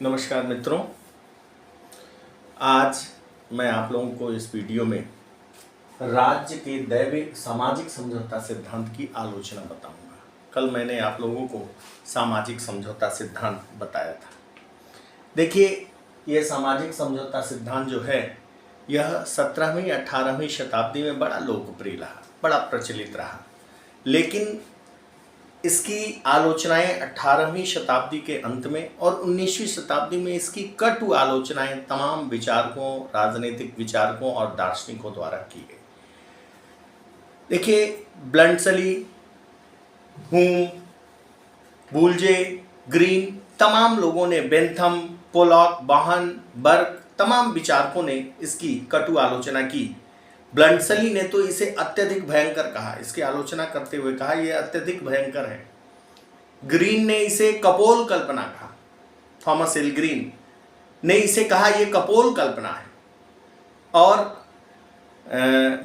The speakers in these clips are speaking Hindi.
नमस्कार मित्रों, आज मैं आप लोगों को इस वीडियो में राज्य के दैविक सामाजिक समझौता सिद्धांत की आलोचना बताऊंगा। कल मैंने आप लोगों को सामाजिक समझौता सिद्धांत बताया था। देखिए, यह सामाजिक समझौता सिद्धांत जो है यह 17वीं 18वीं शताब्दी में बड़ा लोकप्रिय रहा, बड़ा प्रचलित रहा, लेकिन इसकी आलोचनाएं 18वीं शताब्दी के अंत में और 19वीं शताब्दी में इसकी कटु आलोचनाएं तमाम विचारकों, राजनीतिक विचारकों और दार्शनिकों द्वारा की गई। देखिए, ब्लंटसली, हुम, वुलजे, ग्रीन, तमाम लोगों ने, बेंथम, पोलॉक, बाहन, बर्क, तमाम विचारकों ने इसकी कटु आलोचना की। ब्लंटसली ने तो इसे अत्यधिक भयंकर कहा, इसकी आलोचना करते हुए कहा यह अत्यधिक भयंकर है। ग्रीन ने इसे कपोल कल्पना कहा, थॉमस एल ग्रीन ने इसे कहा यह कपोल कल्पना है, और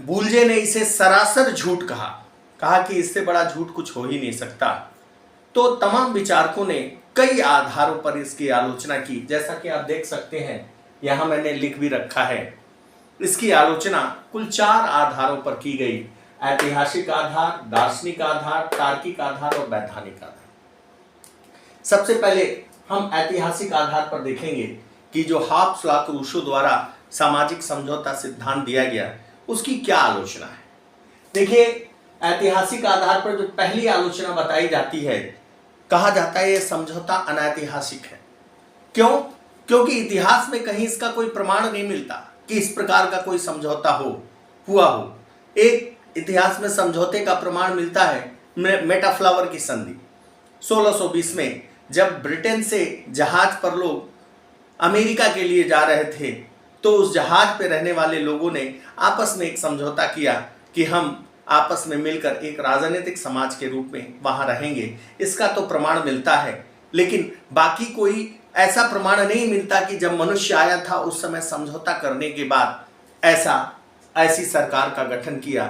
वुलजे ने इसे सरासर झूठ कहा कि इससे बड़ा झूठ कुछ हो ही नहीं सकता। तो तमाम विचारकों ने कई आधारों पर इसकी आलोचना की, जैसा कि आप देख सकते हैं, यहां मैंने लिख भी रखा है। इसकी आलोचना कुल 4 आधारों पर की गई: ऐतिहासिक आधार, दार्शनिक आधार, तार्किक आधार और वैधानिक आधार। सबसे पहले हम ऐतिहासिक आधार पर देखेंगे कि जो हाब्सबर्ग रूसो द्वारा सामाजिक समझौता सिद्धांत दिया गया उसकी क्या आलोचना है। देखिए, ऐतिहासिक आधार पर जो पहली आलोचना बताई जाती है, कहा जाता है यह समझौता अनैतिहासिक है। क्यों? क्योंकि इतिहास में कहीं इसका कोई प्रमाण नहीं मिलता कि इस प्रकार का कोई समझौता हुआ हो। एक इतिहास में समझौते का प्रमाण मिलता है मेटाफ्लावर की संधि 1620 में, जब ब्रिटेन से जहाज पर लोग अमेरिका के लिए जा रहे थे, तो उस जहाज पे रहने वाले लोगों ने आपस में एक समझौता किया कि हम आपस में मिलकर एक राजनीतिक समाज के रूप में वहां रहेंगे। इसका तो प्रमाण मिलता है, लेकिन बाकी कोई ऐसा प्रमाण नहीं मिलता कि जब मनुष्य आया था उस समय समझौता करने के बाद ऐसी सरकार का गठन किया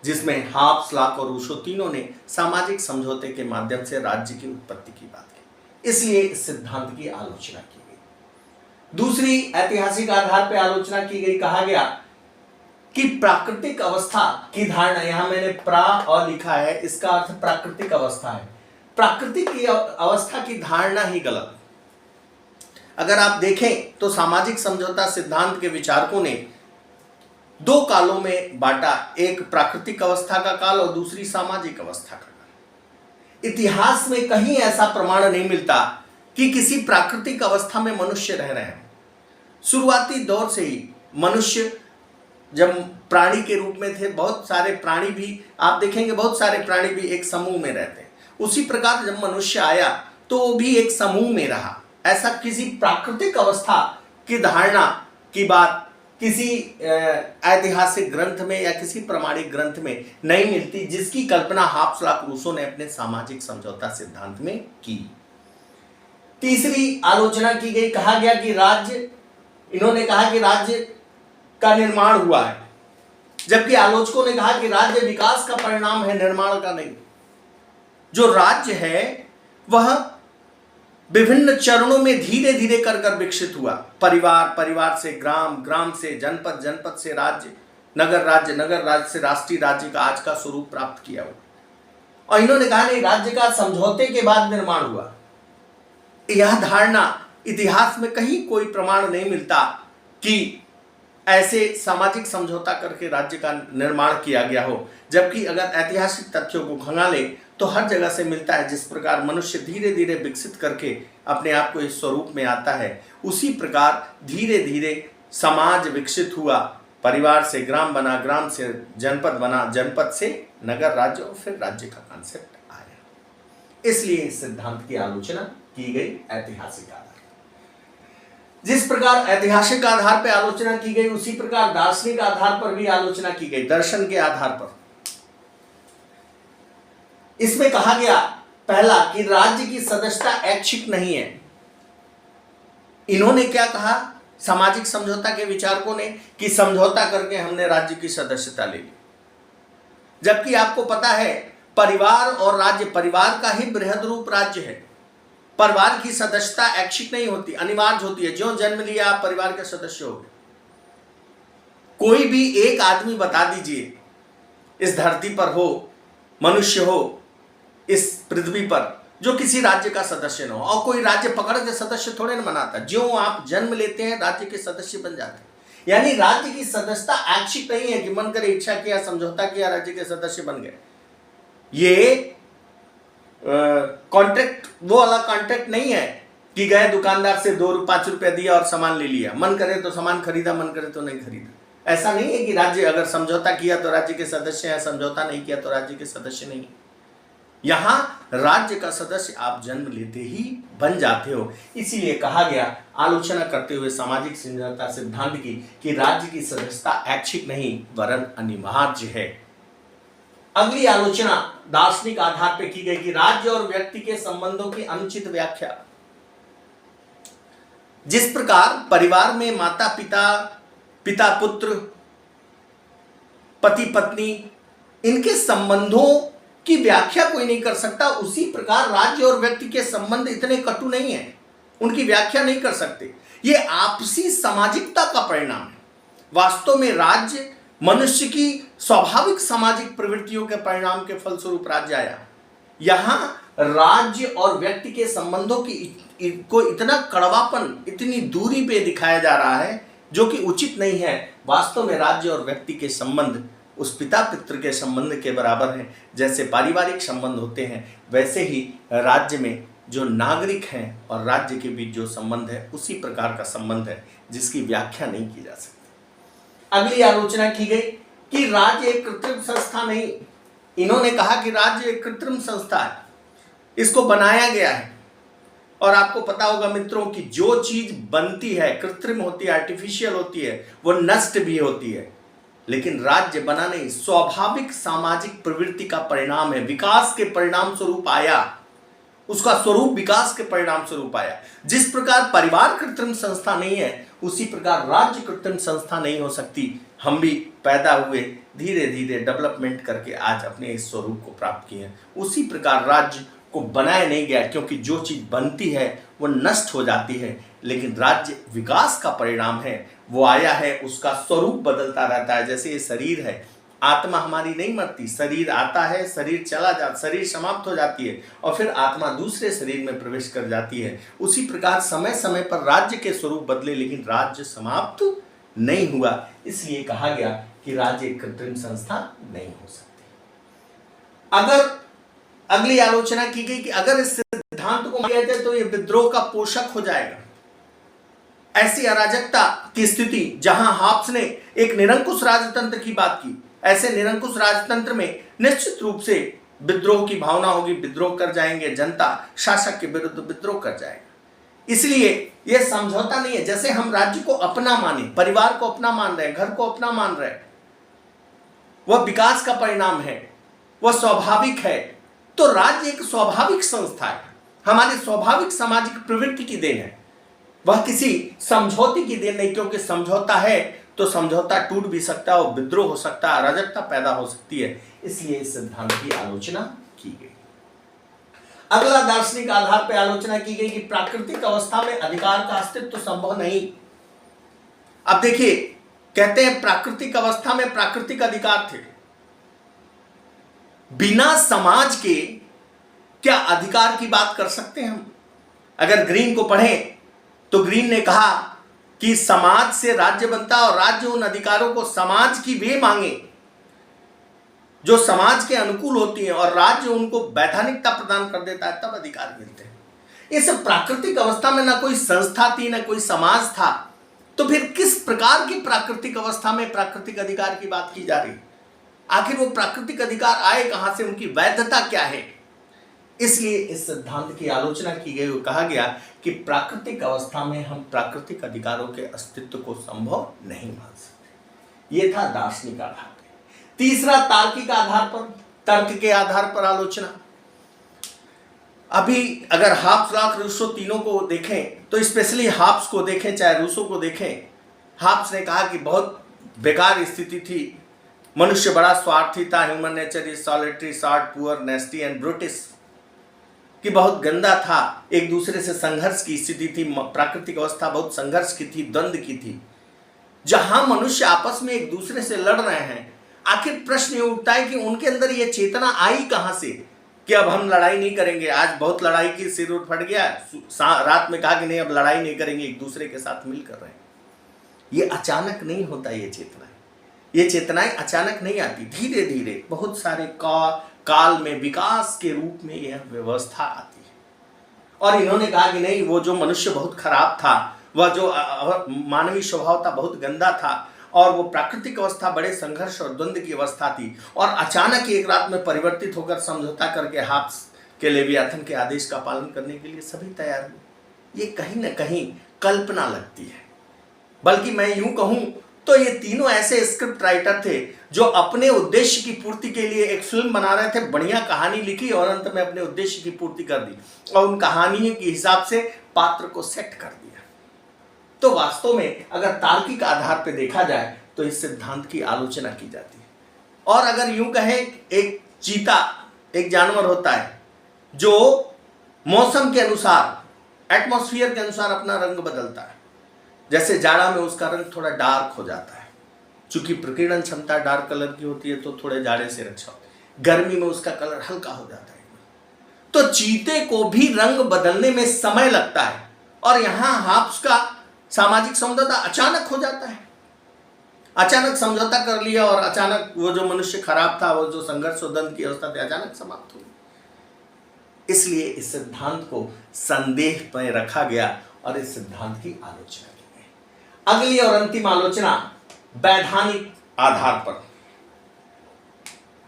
जिसमें हाब्सबर्ग और रूसो तीनों ने सामाजिक समझौते के माध्यम से राज्य की उत्पत्ति की बात की। इसलिए इस सिद्धांत की आलोचना की गई। दूसरी ऐतिहासिक आधार पर आलोचना की गई, कहा गया कि प्राकृतिक अवस्था की धारणा, यहां मैंने प्रा लिखा है, इसका अर्थ प्राकृतिक अवस्था है। प्राकृतिक की अवस्था की धारणा ही गलत। अगर आप देखें तो सामाजिक समझौता सिद्धांत के विचारकों ने 2 कालों में बांटा, एक प्राकृतिक अवस्था का काल और दूसरी सामाजिक अवस्था का काल। इतिहास में कहीं ऐसा प्रमाण नहीं मिलता कि किसी प्राकृतिक अवस्था में मनुष्य रह रहे हैं। शुरुआती दौर से ही मनुष्य जब प्राणी के रूप में थे, बहुत सारे प्राणी भी आप देखेंगे, बहुत सारे प्राणी भी एक समूह में रहते हैं। उसी प्रकार जब मनुष्य आया तो वो भी एक समूह में रहा। ऐसा किसी प्राकृतिक अवस्था की धारणा की बात किसी ऐतिहासिक ग्रंथ में या किसी प्रमाणिक ग्रंथ में नहीं मिलती, जिसकी कल्पना हाब्सबर्ग रूसो ने अपने सामाजिक समझौता सिद्धांत में की। तीसरी आलोचना की गई, कहा गया कि इन्होंने कहा कि राज्य का निर्माण हुआ है, जबकि आलोचकों ने कहा कि राज्य विकास का परिणाम है, निर्माण का नहीं। जो राज्य है वह विभिन्न चरणों में धीरे धीरे कर विकसित हुआ। परिवार से ग्राम, ग्राम से जनपद, जनपद से राज्य, नगर राज्य से राष्ट्रीय राज्य का आज का स्वरूप प्राप्त किया हुआ। और इन्होंने कहा नहीं, राज्य का समझौते के बाद निर्माण हुआ। यह धारणा इतिहास में कहीं कोई प्रमाण नहीं मिलता कि ऐसे सामाजिक समझौता करके राज्य का निर्माण किया गया हो। जबकि अगर ऐतिहासिक तथ्यों को खंगाले तो हर जगह से मिलता है, जिस प्रकार मनुष्य धीरे धीरे विकसित करके अपने आप को इस स्वरूप में आता है, उसी प्रकार धीरे धीरे समाज विकसित हुआ। परिवार से ग्राम बना, ग्राम से जनपद बना, जनपद से नगर राज्य और फिर राज्य का कॉन्सेप्ट आया। इसलिए इस सिद्धांत की आलोचना की गई ऐतिहासिक आधार। जिस प्रकार ऐतिहासिक आधार पर आलोचना की गई, उसी प्रकार दार्शनिक आधार पर भी आलोचना की गई, दर्शन के आधार पर। इसमें कहा गया पहला कि राज्य की सदस्यता ऐच्छिक नहीं है। इन्होंने क्या कहा, सामाजिक समझौता के विचारकों ने, कि समझौता करके हमने राज्य की सदस्यता ले ली। जबकि आपको पता है परिवार और राज्य, परिवार का ही बृहद रूप राज्य है। परिवार की सदस्यता ऐच्छिक नहीं होती, अनिवार्य होती है। ज्यों जन्म लिया आप परिवार के सदस्य हो गए। कोई भी एक आदमी बता दीजिए इस धरती पर हो, मनुष्य हो इस पृथ्वी पर, जो किसी राज्य का सदस्य न हो। और कोई राज्य पकड़ के सदस्य थोड़े न बनाता, ज्यों आप जन्म लेते हैं राज्य के सदस्य बन जाते हैं। यानी राज्य की सदस्यता ऐच्छिक नहीं है कि मन करे इच्छा किया, समझौता किया, राज्य के सदस्य बन गए। ये कॉन्ट्रैक्ट वो वाला कॉन्ट्रैक्ट नहीं है कि गए दुकानदार से 5 रुपया दिया और सामान ले लिया, मन करे तो सामान खरीदा, मन करे तो नहीं खरीदा। ऐसा नहीं है कि राज्य अगर समझौता किया तो राज्य के सदस्य हैं, समझौता नहीं किया तो राज्य के सदस्य नहीं। यहां राज्य का सदस्य आप जन्म लेते ही बन जाते हो। इसीलिए कहा गया, आलोचना करते हुए सामाजिक समझौता सिद्धांत की, कि राज्य की सदस्यता ऐच्छिक नहीं वरन अनिवार्य है। अगली आलोचना दार्शनिक आधार पर की गई कि राज्य और व्यक्ति के संबंधों की अनुचित व्याख्या। जिस प्रकार परिवार में माता पिता, पिता पुत्र, पति पत्नी, इनके संबंधों की व्याख्या कोई नहीं कर सकता, उसी प्रकार राज्य और व्यक्ति के संबंध इतने कटु नहीं है, उनकी व्याख्या नहीं कर सकते। ये आपसी सामाजिकता का परिणाम है। वास्तव में राज्य मनुष्य की स्वाभाविक सामाजिक प्रवृत्तियों के परिणाम के फलस्वरूप राज्य आया। यहां राज्य और व्यक्ति के संबंधों की को इतना कड़वापन, इतनी दूरी पे दिखाया जा रहा है जो कि उचित नहीं है। वास्तव में राज्य और व्यक्ति के संबंध उस पिता पितृ के संबंध के बराबर हैं। जैसे पारिवारिक संबंध होते हैं, वैसे ही राज्य में जो नागरिक हैं और राज्य के बीच जो संबंध है उसी प्रकार का संबंध है जिसकी व्याख्या नहीं की जा सकती। अगली आलोचना की गई कि राज्य एक कृत्रिम संस्था नहीं। इन्होंने कहा कि राज्य एक कृत्रिम संस्था है, इसको बनाया गया है। और आपको पता होगा मित्रों कि जो चीज बनती है कृत्रिम होती है, आर्टिफिशियल होती है, वो नष्ट भी होती है। लेकिन राज्य बना नहीं, स्वाभाविक सामाजिक प्रवृत्ति का परिणाम है, विकास के परिणाम स्वरूप आया, उसका स्वरूप विकास के परिणाम स्वरूप आया। जिस प्रकार परिवार कृत्रिम संस्था नहीं है, उसी प्रकार राज्य कृत्रिम संस्था नहीं हो सकती। हम भी पैदा हुए, धीरे धीरे डेवलपमेंट करके आज अपने इस स्वरूप को प्राप्त किए हैं। उसी प्रकार राज्य को बनाया नहीं गया, क्योंकि जो चीज बनती है वो नष्ट हो जाती है, लेकिन राज्य विकास का परिणाम है, वो आया है, उसका स्वरूप बदलता रहता है। जैसे ये शरीर है, आत्मा हमारी नहीं मरती, शरीर आता है, शरीर चला जाता, शरीर समाप्त हो जाती है और फिर आत्मा दूसरे शरीर में प्रवेश कर जाती है। उसी प्रकार समय समय पर राज्य के स्वरूप बदले, लेकिन राज्य समाप्त नहीं हुआ। इसलिए कहा गया कि राज्य एक कृत्रिम संस्था नहीं हो सकती। अगर अगली आलोचना की गई कि अगर इस सिद्धांत को माना जाए तो ये विद्रोह का पोषक हो जाएगा। ऐसी अराजकता की स्थिति जहां हाब्स ने एक निरंकुश राजतंत्र की बात की, ऐसे निरंकुश राजतंत्र में निश्चित रूप से विद्रोह की भावना होगी, विद्रोह कर जाएंगे, जनता शासक के विरुद्ध विद्रोह कर जाएगा। इसलिए यह समझौता नहीं है। जैसे हम राज्य को अपना माने, परिवार को अपना मान रहे हैं, घर को अपना मान रहे हैं, वह विकास का परिणाम है, वह स्वाभाविक है। तो राज्य एक स्वाभाविक संस्था है, हमारी स्वाभाविक सामाजिक प्रवृत्ति की देन है, वह किसी समझौते की देन नहीं। क्योंकि समझौता है तो समझौता टूट भी सकता है और विद्रोह हो सकता है, अराजकता पैदा हो सकती है। इसलिए इस सिद्धांत की आलोचना की गई। अगला दार्शनिक आधार पर आलोचना की गई कि प्राकृतिक अवस्था में अधिकार का अस्तित्व संभव नहीं। अब देखिए, कहते हैं प्राकृतिक अवस्था में प्राकृतिक अधिकार थे, बिना समाज के क्या अधिकार की बात कर सकते हैं हम? अगर ग्रीन को पढ़ें तो ग्रीन ने कहा कि समाज से राज्य बनता है और राज्य उन अधिकारों को समाज की वे मांगे जो समाज के अनुकूल होती हैं और राज्य उनको वैधानिकता प्रदान कर देता है, तब अधिकार मिलते हैं। इस प्राकृतिक अवस्था में ना कोई संस्था थी, ना कोई समाज था, तो फिर किस प्रकार की प्राकृतिक अवस्था में प्राकृतिक अधिकार की बात की जा रही? आखिर वो प्राकृतिक अधिकार आए कहां से, उनकी वैधता क्या है? इसलिए इस सिद्धांत की आलोचना की गई और कहा गया कि प्राकृतिक अवस्था में हम प्राकृतिक अधिकारों के अस्तित्व को संभव नहीं मान सकते। यह था दार्शनिक आधार पर। तीसरा तार्किक आधार पर, तर्क के आधार पर आलोचना। अभी अगर हाब्स, लॉक, रूसो तीनों को देखें तो स्पेशली हाब्स को देखें चाहे रूसो को देखें, हाब्स ने कहा कि बहुत बेकार स्थिति थी, मनुष्य बड़ा स्वार्थी था, human nature is solitary, short, poor, nasty and brutish, कि बहुत गंदा था, एक दूसरे से संघर्ष की स्थिति थी, प्राकृतिक अवस्था बहुत संघर्ष की थी, द्वंद्व की थी, जहां मनुष्य आपस में एक दूसरे से लड़ रहे हैं। आखिर प्रश्न ये उठता है कि उनके अंदर ये चेतना आई कहां से कि अब हम लड़ाई नहीं करेंगे। आज बहुत लड़ाई की सिर उठ फट गया, रात में कहा कि नहीं अब लड़ाई नहीं करेंगे, एक दूसरे के साथ मिल कर रहे हैं। ये अचानक नहीं होता, ये चेतनाएं अचानक नहीं आती, धीरे धीरे बहुत सारे काल में विकास के रूप में यह व्यवस्था आती है। और इन्होंने कहा कि नहीं, वो जो मनुष्य बहुत खराब था, वह जो मानवीय स्वभाव था बहुत गंदा था, और वो प्राकृतिक अवस्था बड़े संघर्ष और द्वंद्व की अवस्था थी, और अचानक एक रात में परिवर्तित होकर समझौता करके हाब्स के लेवियाथन के आदेश का पालन करने के लिए सभी तैयार हुए। ये कहीं ना कहीं कल्पना लगती है, बल्कि मैं यूं कहूं तो ये तीनों ऐसे स्क्रिप्ट राइटर थे जो अपने उद्देश्य की पूर्ति के लिए एक फिल्म बना रहे थे, बढ़िया कहानी लिखी और अंत में अपने उद्देश्य की पूर्ति कर दी और उन कहानियों के हिसाब से पात्र को सेट कर दिया। तो वास्तव में अगर तार्किक आधार पर देखा जाए तो इस सिद्धांत की आलोचना की जाती है। और अगर यूं कहें, एक चीता एक जानवर होता है जो मौसम के अनुसार, एटमॉस्फेयर के अनुसार अपना रंग बदलता है। जैसे जाड़ा में उसका रंग थोड़ा डार्क हो जाता है, चूंकि प्रकीर्णन क्षमता डार्क कलर की होती है तो थोड़े जाड़े से रक्षा होती है। गर्मी में उसका कलर हल्का हो जाता है। तो चीते को भी रंग बदलने में समय लगता है, और यहां हाब्स का सामाजिक समझौता अचानक हो जाता है। अचानक समझौता कर लिया और अचानक वो जो मनुष्य खराब था, वो जो संघर्ष और द्वंद्व की अवस्था थी, अचानक समाप्त हो गई। इसलिए इस सिद्धांत को संदेह में रखा गया और इस सिद्धांत की आलोचना की गई। अगली और अंतिम आलोचना वैधानिक आधार पर,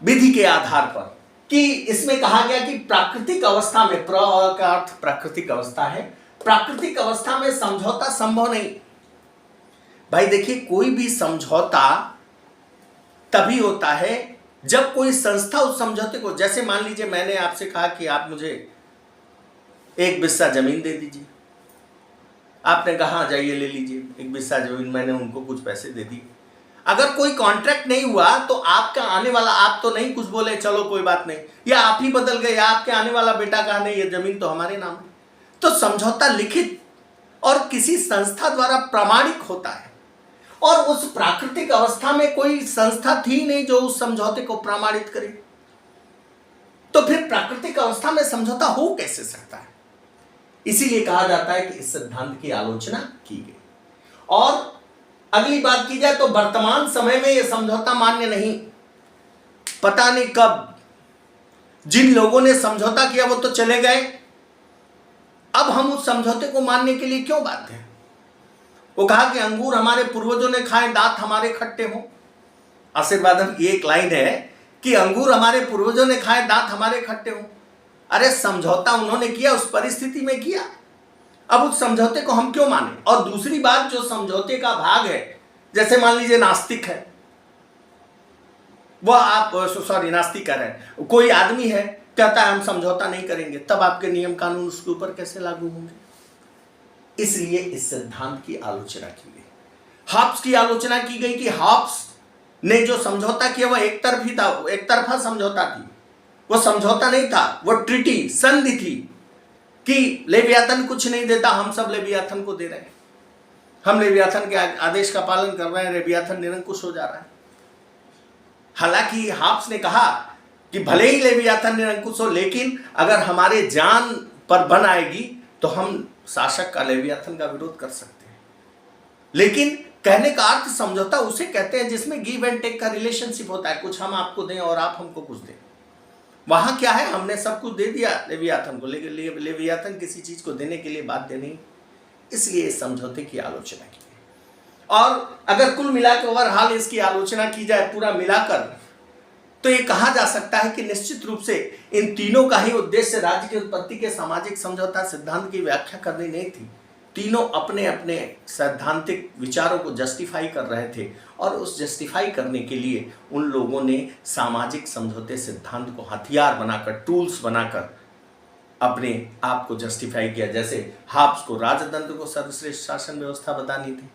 विधि के आधार पर, कि इसमें कहा गया कि प्राकृतिक अवस्था में, प्र का अर्थ प्राकृतिक अवस्था है, प्राकृतिक अवस्था में समझौता संभव नहीं। भाई देखिए, कोई भी समझौता तभी होता है जब कोई संस्था उस समझौते को, जैसे मान लीजिए मैंने आपसे कहा कि आप मुझे एक बिस्सा जमीन दे दीजिए, आपने कहा जाइए ले लीजिए एक बिस्सा जमीन, मैंने उनको कुछ पैसे दे दिए। अगर कोई कॉन्ट्रैक्ट नहीं हुआ तो आपका आने वाला, आप तो नहीं कुछ बोले चलो कोई बात नहीं, या आप ही बदल गए, या आपके आने वाला बेटा कहा नहीं ये जमीन तो हमारे नाम है। तो समझौता लिखित और किसी संस्था द्वारा प्रामाणिक होता है, और उस प्राकृतिक अवस्था में कोई संस्था थी नहीं जो उस समझौते को प्रमाणित करे। तो फिर प्राकृतिक अवस्था में समझौता हो कैसे सकता है? इसीलिए कहा जाता है कि इस सिद्धांत की आलोचना की गई। और अगली बात की जाए तो वर्तमान समय में यह समझौता मान्य नहीं। पता नहीं कब जिन लोगों ने समझौता किया वो तो चले गए, अब हम उस समझौते को मानने के लिए क्यों बाध्य हैं? वो कहा कि अंगूर हमारे पूर्वजों ने खाए, दांत हमारे खट्टे हो। आशीर्वादम की एक लाइन है कि अंगूर हमारे पूर्वजों ने खाए, दांत हमारे खट्टे हो। अरे समझौता उन्होंने किया, उस परिस्थिति में किया, अब उस समझौते को हम क्यों माने? और दूसरी बात, जो समझौते का भाग है, जैसे मान लीजिए नास्तिक है, वह आप नास्तिक है, कोई आदमी है कहता है हम समझौता नहीं करेंगे, तब आपके नियम कानून उसके ऊपर कैसे लागू होंगे? इसलिए इस सिद्धांत की आलोचना की गई। हाब्स की आलोचना की गई कि हाब्स ने जो समझौता किया वह एक तरफी था, एक तरफा समझौता थी, वो समझौता नहीं था, वो ट्रीटी, संधि थी कि लेवियाथन कुछ नहीं देता, हम सब लेवियाथन को दे रहे हैं, हम लेवियाथन के आदेश का पालन कर रहे हैं, लेवियाथन निरंकुश हो जा रहा है। हालांकि हाब्स ने कहा कि भले ही लेवियाथन निरंकुश हो, लेकिन अगर हमारे जान पर बन आएगी तो हम शासक का, लेवियाथन का विरोध कर सकते हैं। लेकिन कहने का अर्थ समझौता उसे कहते हैं जिसमें गिव एंड टेक का रिलेशनशिप होता है, कुछ हम आपको दें और आप हमको कुछ दें। वहां क्या है, हमने सब कुछ दे दिया लेवियाथन को, लेकिन लेवियाथन किसी चीज को देने के लिए बाध्य नहीं। इसलिए इस समझौते की आलोचना की। और अगर कुल मिलाकर ओवरऑल इसकी आलोचना की जाए पूरा मिलाकर, तो ये कहा जा सकता है कि निश्चित रूप से इन तीनों का ही उद्देश्य राज्य की उत्पत्ति के सामाजिक समझौता सिद्धांत की व्याख्या करनी नहीं थी। तीनों अपने अपने सैद्धांतिक विचारों को जस्टिफाई कर रहे थे, और उस जस्टिफाई करने के लिए उन लोगों ने सामाजिक समझौते सिद्धांत को हथियार बनाकर, टूल्स बनाकर अपने आप को जस्टिफाई किया। जैसे हाब्स को राजतंत्र को सर्वश्रेष्ठ शासन व्यवस्था बतानी थी,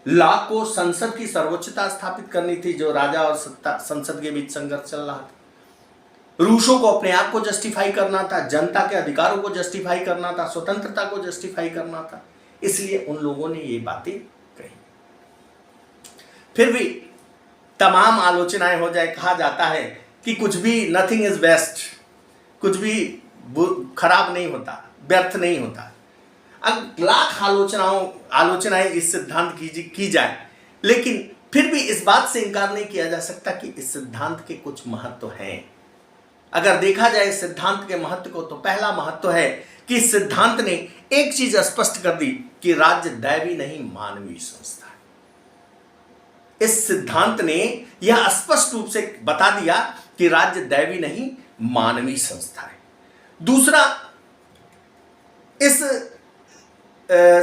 लॉक को संसद की सर्वोच्चता स्थापित करनी थी, जो राजा और संसद के बीच संघर्ष चल रहा था। रूसों को अपने आप को जस्टिफाई करना था, जनता के अधिकारों को जस्टिफाई करना था, स्वतंत्रता को जस्टिफाई करना था, इसलिए उन लोगों ने ये बातें कही। फिर भी तमाम आलोचनाएं हो जाए, कहा जाता है कि कुछ भी, नथिंग इज बेस्ट, कुछ भी खराब नहीं होता, व्यर्थ नहीं होता। अब लाख आलोचनाएं इस सिद्धांत की जाए, लेकिन फिर भी इस बात से इनकार नहीं किया जा सकता कि इस सिद्धांत के कुछ महत्व हैं। अगर देखा जाए इस सिद्धांत के महत्व को, तो पहला महत्व है कि इस सिद्धांत ने एक चीज स्पष्ट कर दी कि राज्य दैवी नहीं मानवीय संस्था है। इस सिद्धांत ने यह स्पष्ट रूप से बता दिया कि राज्य दैवी नहीं मानवीय संस्था है। दूसरा, इस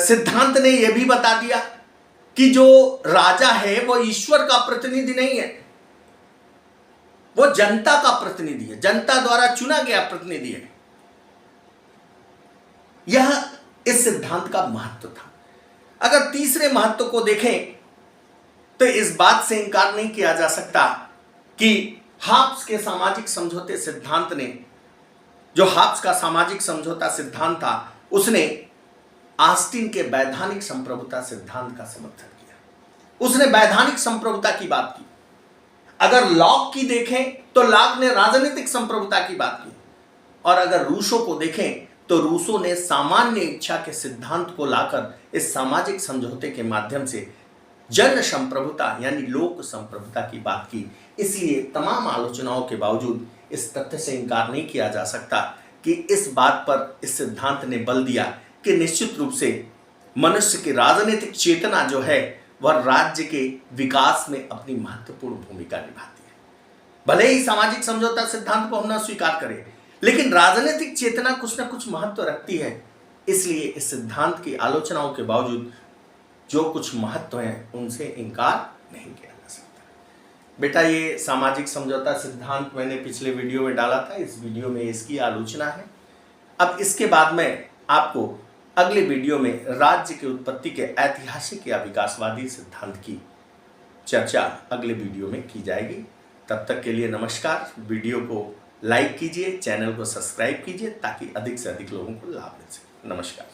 सिद्धांत ने यह भी बता दिया कि जो राजा है वो ईश्वर का प्रतिनिधि नहीं है, वो जनता का प्रतिनिधि है, जनता द्वारा चुना गया प्रतिनिधि है। यह इस सिद्धांत का महत्व था। अगर तीसरे महत्व को देखें तो इस बात से इनकार नहीं किया जा सकता कि हाब्स के सामाजिक समझौते सिद्धांत ने, जो हाब्स का सामाजिक समझौता सिद्धांत था, उसने ऑस्टिन के वैधानिक संप्रभुता सिद्धांत का समर्थन किया। उसने वैधानिक संप्रभुता की बात की। अगर लॉक की देखें तो लॉक ने राजनीतिक संप्रभुता की बात की, और अगर रूसों को देखें तो रूसों ने सामान्य इच्छा के सिद्धांत को लाकर इस सामाजिक समझौते के माध्यम से जन संप्रभुता यानी लोक संप्रभुता की बात की। इसलिए तमाम आलोचनाओं के बावजूद इस तथ्य से इनकार नहीं किया जा सकता कि इस बात पर इस सिद्धांत ने बल दिया कि निश्चित रूप से मनुष्य की राजनीतिक चेतना जो है वह राज्य के विकास में अपनी महत्वपूर्ण भूमिका निभाती है। भले ही सामाजिक समझौता सिद्धांत को हम न स्वीकार करें, लेकिन राजनीतिक चेतना कुछ न कुछ महत्व रखती है। इसलिए इस सिद्धांत की आलोचनाओं के बावजूद जो कुछ महत्व है उनसे इनकार नहीं किया जा सकता। बेटा, ये सामाजिक समझौता सिद्धांत मैंने पिछले वीडियो में डाला था, इस वीडियो में इसकी आलोचना है। अब इसके बाद में आपको अगले वीडियो में राज्य की उत्पत्ति के ऐतिहासिक या विकासवादी सिद्धांत की चर्चा अगले वीडियो में की जाएगी। तब तक के लिए नमस्कार। वीडियो को लाइक कीजिए, चैनल को सब्सक्राइब कीजिए ताकि अधिक से अधिक लोगों को लाभ मिल सके। नमस्कार।